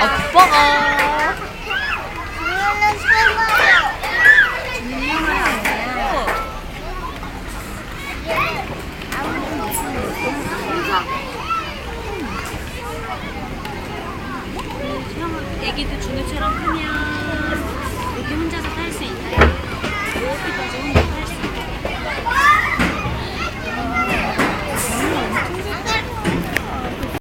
아빠가. 그러면 설마요. 애기도 준우처럼 크면 이렇게 혼자서 탈 수